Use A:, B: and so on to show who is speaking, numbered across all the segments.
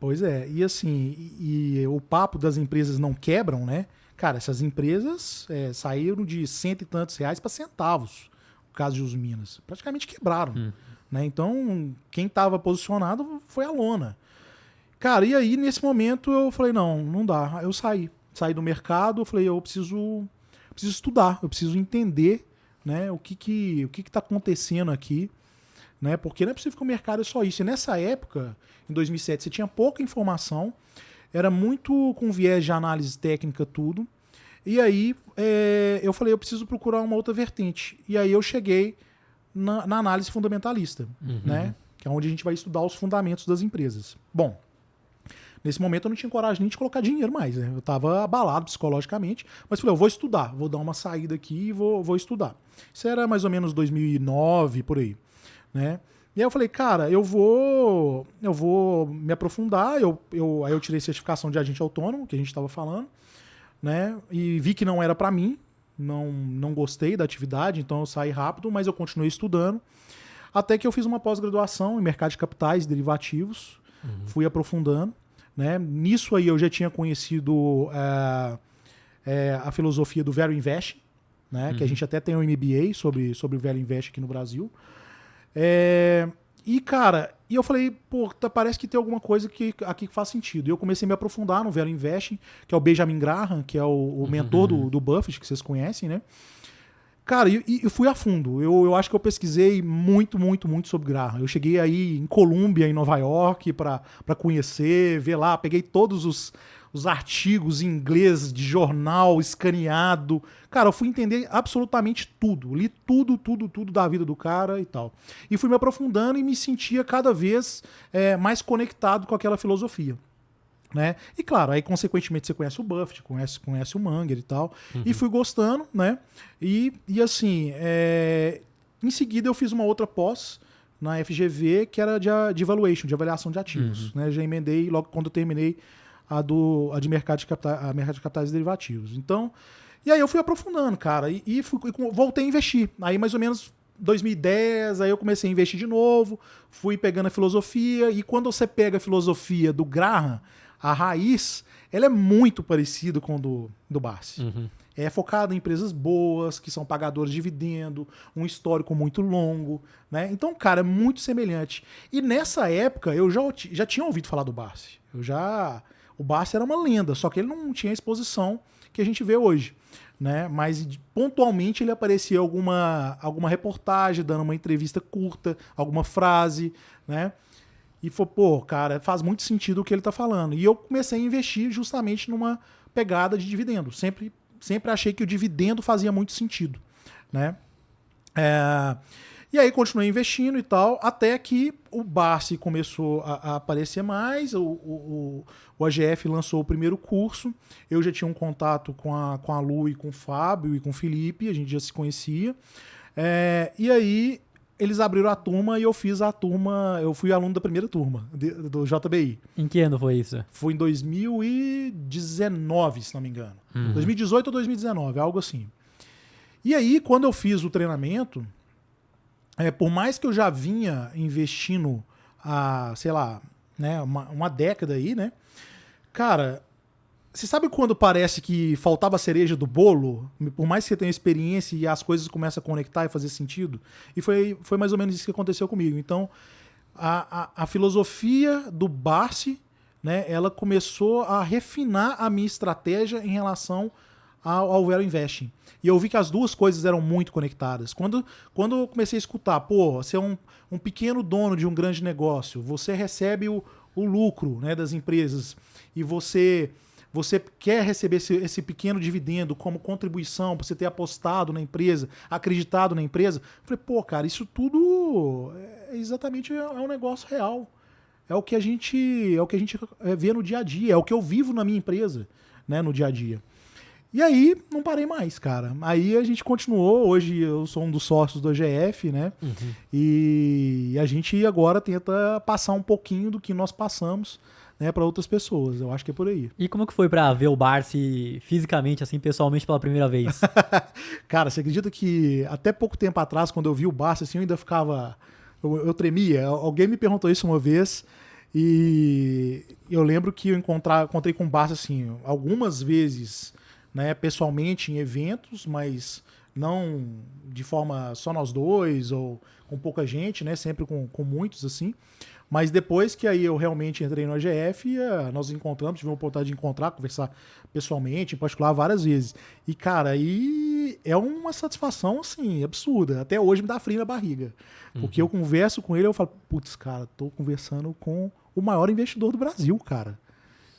A: Pois é, e assim, e o papo das empresas não quebram, né? Cara, essas empresas saíram de cento e tantos reais para centavos, no caso de Usiminas. Praticamente quebraram,
B: Hum.
A: né? Então, quem estava posicionado foi a lona. Cara, e aí, nesse momento, eu falei, não dá. Aí eu saí do mercado, eu falei, eu preciso estudar, eu preciso entender, né, o que tá acontecendo aqui, né? Porque não é possível que o mercado é só isso. E nessa época, em 2007, você tinha pouca informação, era muito com viés de análise técnica tudo. E aí eu falei, eu preciso procurar uma outra vertente. E aí eu cheguei na análise fundamentalista, né? Que é onde a gente vai estudar os fundamentos das empresas. Bom, nesse momento eu não tinha coragem nem de colocar dinheiro mais, né? Eu estava abalado psicologicamente, mas falei, eu vou estudar, vou dar uma saída aqui e vou estudar. Isso era mais ou menos 2009, por aí, né? E aí eu falei, cara, eu vou me aprofundar, aí eu tirei certificação de agente autônomo, que a gente estava falando, né? E vi que não era para mim, não gostei da atividade, então eu saí rápido, mas eu continuei estudando, até que eu fiz uma pós-graduação em mercado de capitais e derivativos, fui aprofundando, né? Nisso aí eu já tinha conhecido a filosofia do Value Investing, né? Que a gente até tem um MBA sobre o Value Investing aqui no Brasil. E, cara, eu falei, pô, parece que tem alguma coisa aqui que faz sentido. E eu comecei a me aprofundar no Value Investing, que é o Benjamin Graham, que é o mentor do Buffett, que vocês conhecem, né? Cara, e fui a fundo. Eu acho que eu pesquisei muito sobre Graham. Eu cheguei aí em Colômbia, em Nova York, para conhecer, ver lá, peguei todos os artigos em inglês de jornal escaneado. Cara, eu fui entender absolutamente tudo. Li tudo da vida do cara e tal. E fui me aprofundando e me sentia cada vez mais conectado com aquela filosofia. Né? E claro, aí consequentemente você conhece o Buffett, conhece o Munger e tal, e fui gostando, né? E assim, em seguida eu fiz uma outra pós na FGV que era de valuation, de avaliação de ativos, né? Já emendei logo quando eu terminei a de mercado de capitais e derivativos. Então, e aí eu fui aprofundando, cara, e voltei a investir. Aí mais ou menos 2010, aí eu comecei a investir de novo, fui pegando a filosofia, e quando você pega a filosofia do Graham, a raiz, ela é muito parecida com do Barsi. É focado em empresas boas, que são pagadoras de dividendo, um histórico muito longo, né? Então, cara, é muito semelhante. E nessa época, eu já tinha ouvido falar do Barsi. O Barsi era uma lenda, só que ele não tinha a exposição que a gente vê hoje, né? Mas pontualmente ele aparecia alguma reportagem, dando uma entrevista curta, alguma frase, né? E falou, pô, cara, faz muito sentido o que ele tá falando. E eu comecei a investir justamente numa pegada de dividendo. Sempre achei que o dividendo fazia muito sentido, né? E aí continuei investindo e tal, até que o Barsi começou a aparecer mais, o AGF lançou o primeiro curso, eu já tinha um contato com a Lu e com o Fábio e com o Felipe, a gente já se conhecia. E aí eles abriram a turma e eu fui aluno da primeira turma do JBI.
B: Em que ano foi isso?
A: Foi em 2019, se não me engano. 2018 ou 2019, algo assim. E aí, quando eu fiz o treinamento, por mais que eu já vinha investindo há, sei lá, né, uma década aí, né? Cara, você sabe quando parece que faltava a cereja do bolo? Por mais que você tenha experiência e as coisas começam a conectar e fazer sentido? E foi mais ou menos isso que aconteceu comigo. Então, a filosofia do Barsi, né, ela começou a refinar a minha estratégia em relação ao Value Investing. E eu vi que as duas coisas eram muito conectadas. Quando eu comecei a escutar, pô, você é um pequeno dono de um grande negócio, você recebe o lucro, né, das empresas e você quer receber esse pequeno dividendo como contribuição para você ter apostado na empresa, acreditado na empresa. Eu falei, pô, cara, isso tudo exatamente é um negócio real. É o que a gente vê no dia a dia, é o que eu vivo na minha empresa, né, no dia a dia. E aí, não parei mais, cara. Aí a gente continuou, hoje eu sou um dos sócios do AGF, né? E a gente agora tenta passar um pouquinho do que nós passamos, né, para outras pessoas. Eu acho que é por aí.
B: E como que foi pra ver o Barsi fisicamente, assim, pessoalmente pela primeira vez?
A: Cara, você acredita que até pouco tempo atrás, quando eu vi o Barsi, assim, eu ainda ficava... Eu tremia. Alguém me perguntou isso uma vez E eu lembro que eu encontrei com o Barça assim, algumas vezes, né, pessoalmente em eventos, mas não de forma só nós dois ou com pouca gente, né, sempre com muitos assim. Mas depois que aí eu realmente entrei no AGF, nós encontramos, tivemos a oportunidade de encontrar, conversar pessoalmente, em particular, várias vezes. E, cara, aí é uma satisfação, assim, absurda. Até hoje me dá frio na barriga. Porque eu converso com ele e eu falo, putz, cara, tô conversando com o maior investidor do Brasil, cara.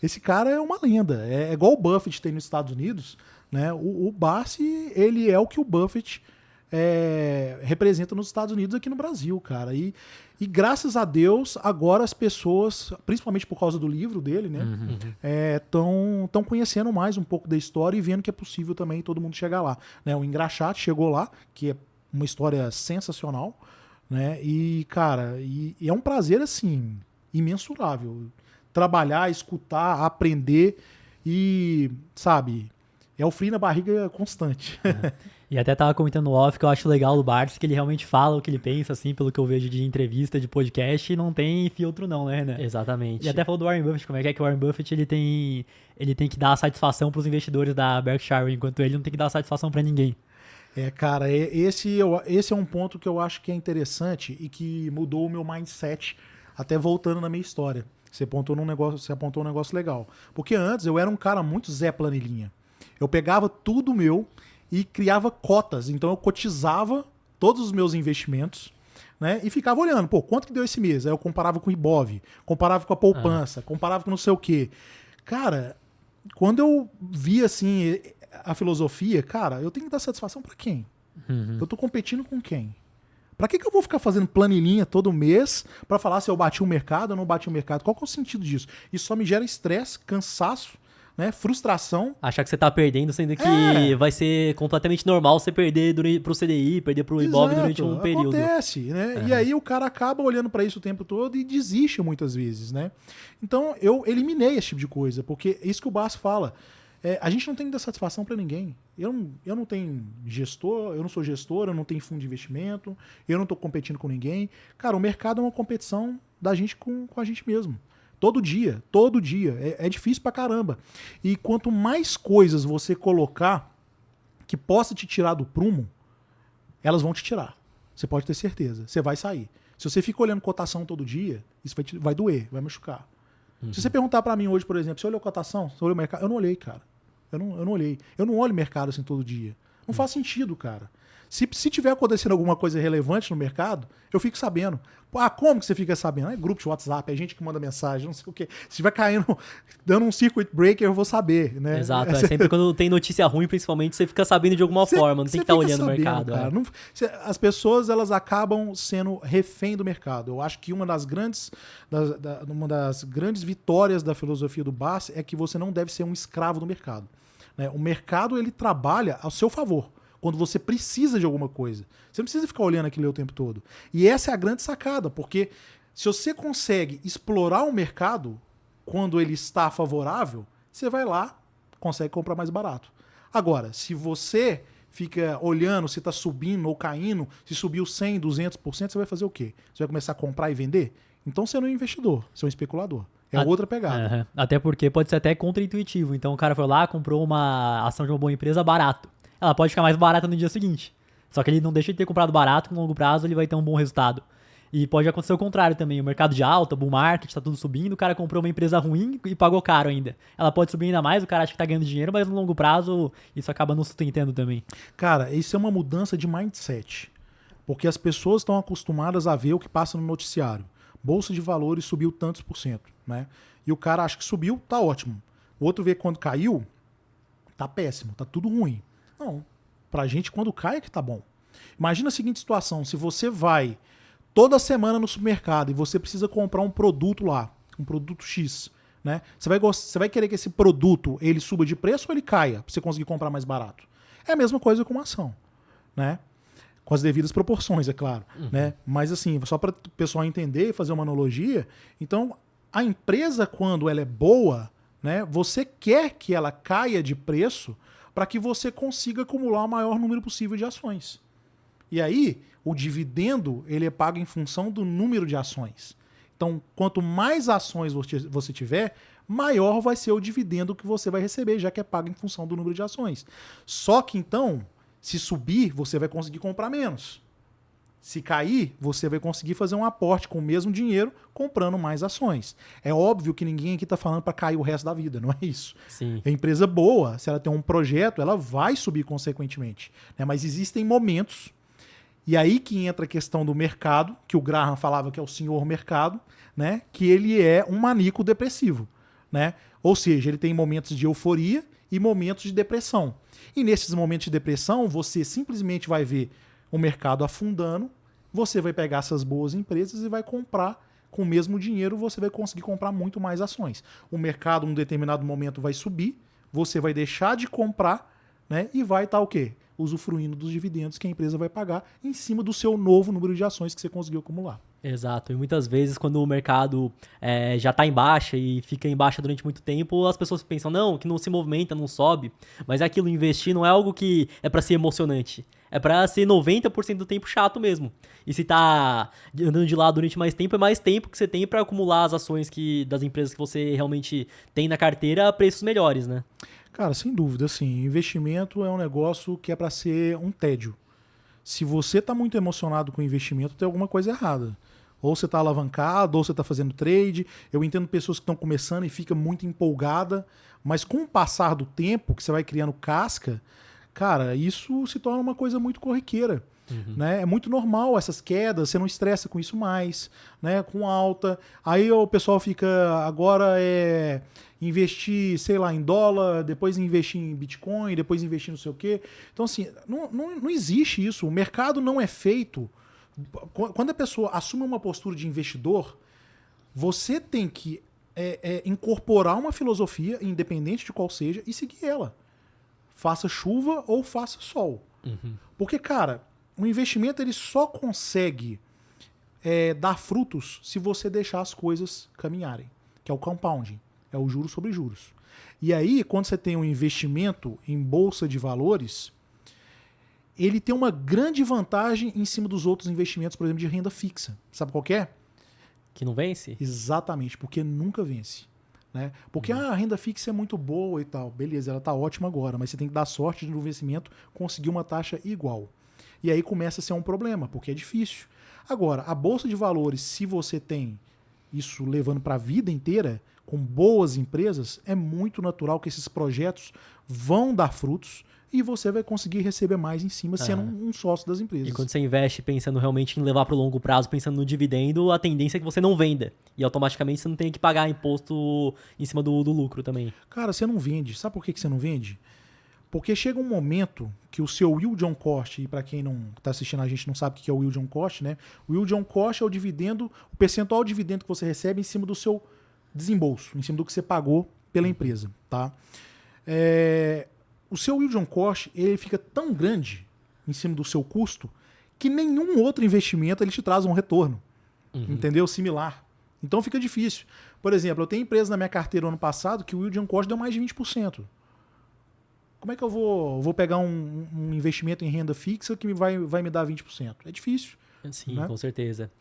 A: Esse cara é uma lenda. É igual o Buffett tem nos Estados Unidos, né? O Barsi, ele é o que o Buffett representa nos Estados Unidos aqui no Brasil, cara. E graças a Deus, agora as pessoas, principalmente por causa do livro dele, né, estão conhecendo mais um pouco da história e vendo que é possível também todo mundo chegar lá. Né? O Engraxate chegou lá, que é uma história sensacional, né? E, cara, e é um prazer, assim, imensurável. Trabalhar, escutar, aprender e, sabe, é o frio na barriga constante.
B: E até tava comentando no off que eu acho legal do Barsi, que ele realmente fala o que ele pensa, assim, pelo que eu vejo de entrevista, de podcast, e não tem filtro não, né?
C: Exatamente.
B: E até falou do Warren Buffett, como é que o Warren Buffett ele tem que dar satisfação pros investidores da Berkshire, enquanto ele não tem que dar satisfação pra ninguém.
A: Cara, esse é um ponto que eu acho que é interessante e que mudou o meu mindset, até voltando na minha história. Você apontou um negócio legal. Porque antes eu era um cara muito Zé Planilhinha. Eu pegava tudo meu e criava cotas. Então eu cotizava todos os meus investimentos, né? E ficava olhando, pô, quanto que deu esse mês? Aí eu comparava com o Ibov, comparava com a poupança, comparava com não sei o quê. Cara, quando eu vi assim a filosofia, cara, eu tenho que dar satisfação pra quem? Eu tô competindo com quem? Pra que eu vou ficar fazendo planilhinha todo mês pra falar se eu bati o mercado ou não bati o mercado? Qual que é o sentido disso? Isso só me gera estresse, cansaço, né? Frustração.
C: Achar que você tá perdendo, sendo que vai ser completamente normal você perder pro CDI, perder pro Ibov durante um período.
A: Acontece, né? E aí o cara acaba olhando pra isso o tempo todo e desiste muitas vezes, né? Então eu eliminei esse tipo de coisa, porque é isso que o Barsi fala. A gente não tem que dar satisfação pra ninguém. Eu não tenho gestor, eu não sou gestor, eu não tenho fundo de investimento, eu não tô competindo com ninguém. Cara, o mercado é uma competição da gente com a gente mesmo. Todo dia. É difícil pra caramba. E quanto mais coisas você colocar que possa te tirar do prumo, elas vão te tirar. Você pode ter certeza. Você vai sair. Se você fica olhando cotação todo dia, isso vai doer, vai machucar. Se você perguntar pra mim hoje, por exemplo, você olhou cotação? Você olhou o mercado? Eu não olhei, cara. Eu não olhei. Eu não olho o mercado assim todo dia. Não faz sentido, cara. Se tiver acontecendo alguma coisa relevante no mercado, eu fico sabendo. Como que você fica sabendo? É grupo de WhatsApp, é gente que manda mensagem, não sei o quê. Se estiver caindo, dando um circuit breaker, eu vou saber, né?
C: Exato, sempre quando tem notícia ruim, principalmente, você fica sabendo de alguma forma, não tem que estar olhando sabendo, o mercado.
A: Cara. Não, as pessoas, elas acabam sendo refém do mercado. Eu acho que uma das grandes vitórias da filosofia do Barsi é que você não deve ser um escravo do mercado. Né? O mercado, ele trabalha ao seu favor. Quando você precisa de alguma coisa. Você não precisa ficar olhando aquilo o tempo todo. E essa é a grande sacada, porque se você consegue explorar o mercado quando ele está favorável, você vai lá, consegue comprar mais barato. Agora, se você fica olhando se está subindo ou caindo, se subiu 100%, 200%, você vai fazer o quê? Você vai começar a comprar e vender? Então você não é um investidor, você é um especulador. É outra pegada.
B: Até porque pode ser até contraintuitivo. Então o cara foi lá, comprou uma ação de uma boa empresa barato. Ela pode ficar mais barata no dia seguinte. Só que ele não deixa de ter comprado barato, no longo prazo ele vai ter um bom resultado. E pode acontecer o contrário também. O mercado de alta, bull market, tá tudo subindo, o cara comprou uma empresa ruim e pagou caro ainda. Ela pode subir ainda mais, o cara acha que tá ganhando dinheiro, mas no longo prazo isso acaba não sustentando também.
A: Cara, isso é uma mudança de mindset. Porque as pessoas estão acostumadas a ver o que passa no noticiário. Bolsa de valores subiu tantos %, né? E o cara acha que subiu, tá ótimo. O outro vê quando caiu, tá péssimo, tá tudo ruim. Não, pra gente quando cai é que tá bom. Imagina a seguinte situação, se você vai toda semana no supermercado e você precisa comprar um produto lá, um produto X, né? Você vai querer que esse produto ele suba de preço ou ele caia pra você conseguir comprar mais barato? É a mesma coisa com uma ação, né? Com as devidas proporções, é claro, né? Mas assim, só para o pessoal entender e fazer uma analogia, então a empresa quando ela é boa, né? Você quer que ela caia de preço para que você consiga acumular o maior número possível de ações. E aí, o dividendo ele é pago em função do número de ações. Então, quanto mais ações você tiver, maior vai ser o dividendo que você vai receber, já que é pago em função do número de ações. Só que então, se subir, você vai conseguir comprar menos. Se cair, você vai conseguir fazer um aporte com o mesmo dinheiro comprando mais ações. É óbvio que ninguém aqui está falando para cair o resto da vida, não é isso.
C: Sim.
A: A empresa boa, se ela tem um projeto, ela vai subir consequentemente. Né? Mas existem momentos, e aí que entra a questão do mercado, que o Graham falava que é o senhor mercado, né? Que ele é um maníaco depressivo. Né? Ou seja, ele tem momentos de euforia e momentos de depressão. E nesses momentos de depressão, você simplesmente vai ver o mercado afundando, você vai pegar essas boas empresas e vai comprar com o mesmo dinheiro, você vai conseguir comprar muito mais ações. O mercado, em um determinado momento, vai subir, você vai deixar de comprar, né? E vai estar o quê? Usufruindo dos dividendos que a empresa vai pagar em cima do seu novo número de ações que você conseguiu acumular.
C: Exato, e muitas vezes quando o mercado já está em baixa e fica em baixa durante muito tempo, as pessoas pensam, não, que não se movimenta, não sobe, mas aquilo, investir não é algo que é para ser emocionante, é para ser 90% do tempo chato mesmo. E se tá andando de lado durante mais tempo, é mais tempo que você tem para acumular as ações das empresas que você realmente tem na carteira a preços melhores, né?
A: Cara, sem dúvida, assim, investimento é um negócio que é para ser um tédio. Se você está muito emocionado com o investimento, tem alguma coisa errada. Ou você está alavancado, ou você está fazendo trade. Eu entendo pessoas que estão começando e fica muito empolgada, mas com o passar do tempo, que você vai criando casca, cara, isso se torna uma coisa muito corriqueira. Né? É muito normal essas quedas, você não estressa com isso mais, né? Com alta. Aí o pessoal fica, agora investir, sei lá, em dólar, depois investir em Bitcoin, depois investir não sei o quê. Então, assim, não existe isso. O mercado não é feito. Quando a pessoa assume uma postura de investidor, você tem que incorporar uma filosofia, independente de qual seja, e seguir ela. Faça chuva ou faça sol. Porque, cara, o investimento ele só consegue dar frutos se você deixar as coisas caminharem, que é o compounding, é o juros sobre juros. E aí, quando você tem um investimento em bolsa de valores, ele tem uma grande vantagem em cima dos outros investimentos, por exemplo, de renda fixa. Sabe qual que é?
C: Que não vence?
A: Exatamente, porque nunca vence. Né? Porque a renda fixa é muito boa e tal. Beleza, ela está ótima agora, mas você tem que dar sorte no investimento conseguir uma taxa igual. E aí começa a ser um problema, porque é difícil. Agora, a bolsa de valores, se você tem isso levando para a vida inteira, com boas empresas, é muito natural que esses projetos vão dar frutos e você vai conseguir receber mais em cima sendo um sócio das empresas.
C: E quando você investe pensando realmente em levar para o longo prazo, pensando no dividendo, a tendência é que você não venda. E automaticamente você não tem que pagar imposto em cima do lucro também.
A: Cara, você não vende. Sabe por que você não vende? Porque chega um momento que o seu yield on cost, e para quem não está assistindo a gente não sabe o que é o yield on cost, né? O yield on cost é o dividendo, o percentual de dividendo que você recebe em cima do seu desembolso, em cima do que você pagou pela empresa, tá? O seu yield on cost, ele fica tão grande em cima do seu custo que nenhum outro investimento ele te traz um retorno, entendeu? Similar. Então fica difícil. Por exemplo, eu tenho empresa na minha carteira ano passado que o yield on cost deu mais de 20%. Como é que eu vou pegar um investimento em renda fixa que vai me dar 20%? É difícil.
C: Sim,
A: né?
C: Com certeza.